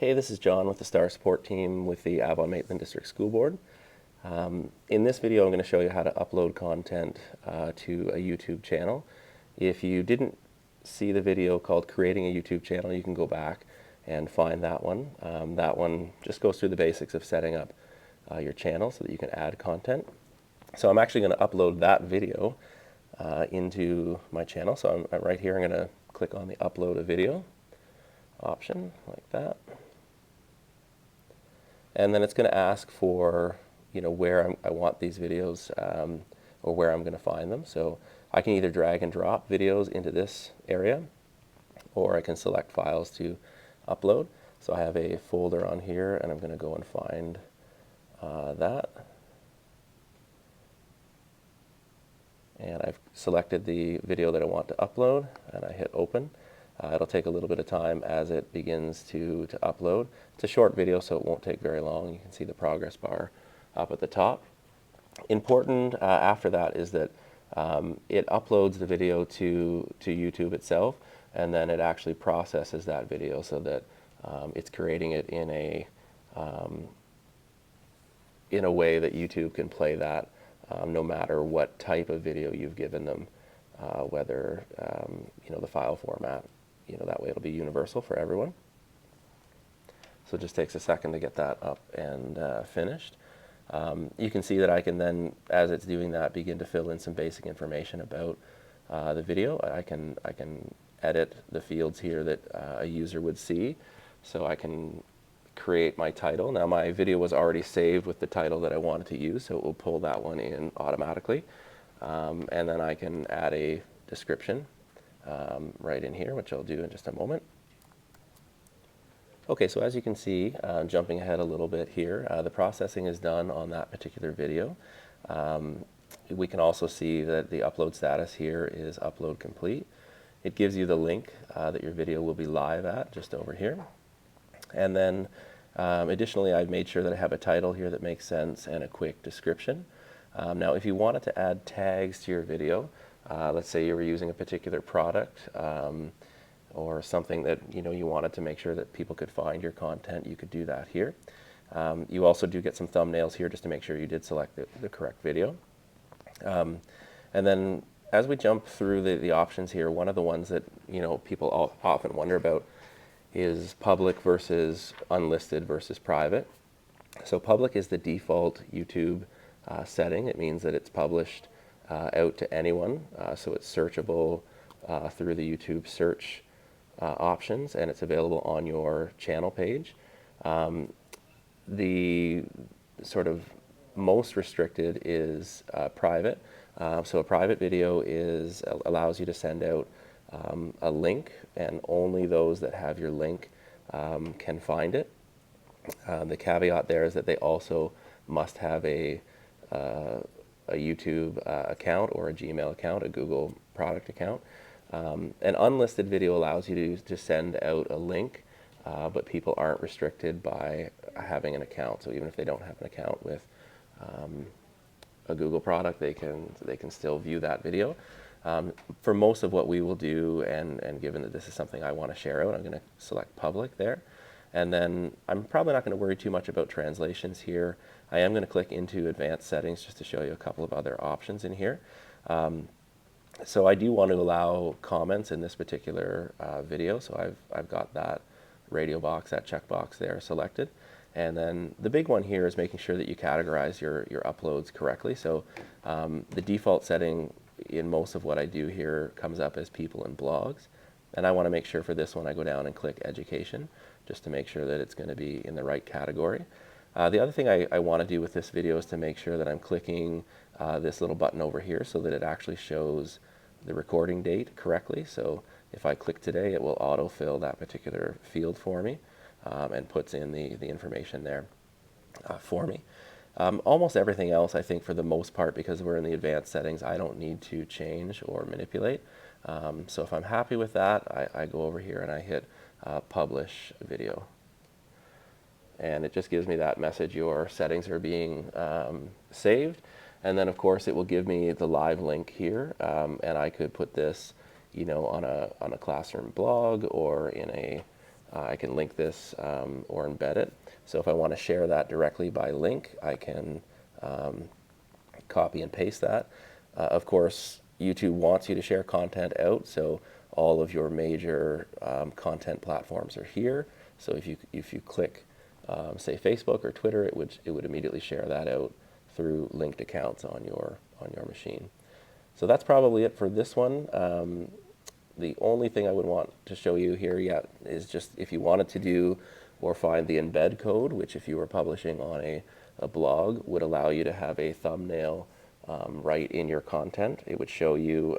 Hey, this is John with the STAR support team with the Avon-Maitland District School Board. In this video, I'm going to show you how to upload content to a YouTube channel. If you didn't see the video called Creating a YouTube Channel, you can go back and find that one. That one just goes through the basics of setting up your channel so that you can add content. So I'm actually going to upload that video into my channel. So I'm right here, I'm going to click on the Upload a Video option like that. And then it's going to ask for, where I want these videos or where I'm going to find them. So I can either drag and drop videos into this area, or I can select files to upload. So I have a folder on here, and I'm going to go and find that. And I've selected the video that I want to upload, and I hit open. It'll take a little bit of time as it begins to upload. It's a short video, so it won't take very long. You can see the progress bar up at the top. Important after that is that it uploads the video to YouTube itself, and then it actually processes that video so that it's creating it in a way that YouTube can play that no matter what type of video you've given them, whether the file format. That way it'll be universal for everyone. So it just takes a second to get that up and finished. You can see that I can then, as it's doing that, begin to fill in some basic information about the video. I can edit the fields here that a user would see. So I can create my title. Now my video was already saved with the title that I wanted to use, so it will pull that one in automatically. And then I can add a description right in here, which I'll do in just a moment. Okay, so as you can see, jumping ahead a little bit here, the processing is done on that particular video. We can also see that the upload status here is upload complete. It gives you the link that your video will be live at, just over here. And then additionally, I've made sure that I have a title here that makes sense and a quick description. Now, if you wanted to add tags to your video, let's say you were using a particular product or something that you wanted to make sure that people could find your content, you could do that here. You also do get some thumbnails here just to make sure you did select the correct video. And then as we jump through the options here, one of the ones that people often wonder about is public versus unlisted versus private. So public is the default YouTube setting. It means that it's published out to anyone, so it's searchable through the YouTube search options, and it's available on your channel page. The sort of most restricted is private. So a private video allows you to send out a link, and only those that have your link can find it. The caveat there is that they also must have a YouTube account or a Gmail account, a Google product account. An unlisted video allows you to send out a link, but people aren't restricted by having an account. So even if they don't have an account with a Google product, they can still view that video. For most of what we will do, and given that this is something I want to share out, I'm going to select public there. And then I'm probably not going to worry too much about translations here. I am going to click into advanced settings just to show you a couple of other options in here. So I do want to allow comments in this particular video. So I've got that radio box, that checkbox there selected. And then the big one here is making sure that you categorize your uploads correctly. So the default setting in most of what I do here comes up as people and blogs. And I want to make sure for this one I go down and click education, just to make sure that it's going to be in the right category. The other thing I want to do with this video is to make sure that I'm clicking this little button over here so that it actually shows the recording date correctly. So if I click today, it will autofill that particular field for me and puts in the information there for me. Almost everything else, I think, for the most part, because we're in the advanced settings, I don't need to change or manipulate. So if I'm happy with that, I go over here and I hit publish video. And it just gives me that message, your settings are being saved. And then of course it will give me the live link here, and I could put this on a classroom blog or in a I can link this or embed it. So if I want to share that directly by link, I can copy and paste that. Of course, YouTube wants you to share content out, so all of your major content platforms are here. So if you click, say Facebook or Twitter, it would immediately share that out through linked accounts on your machine. So that's probably it for this one. The only thing I would want to show you here yet is just if you wanted to do or find the embed code, which if you were publishing on a blog would allow you to have a thumbnail right in your content. It would show you,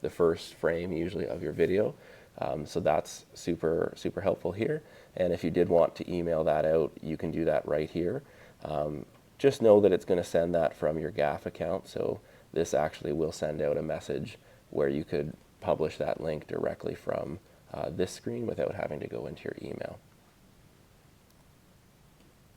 the first frame usually of your video. So that's super helpful here. And if you did want to email that out, you can do that right here. Just know that it's going to send that from your GAF account. So this actually will send out a message where you could publish that link directly from this screen without having to go into your email.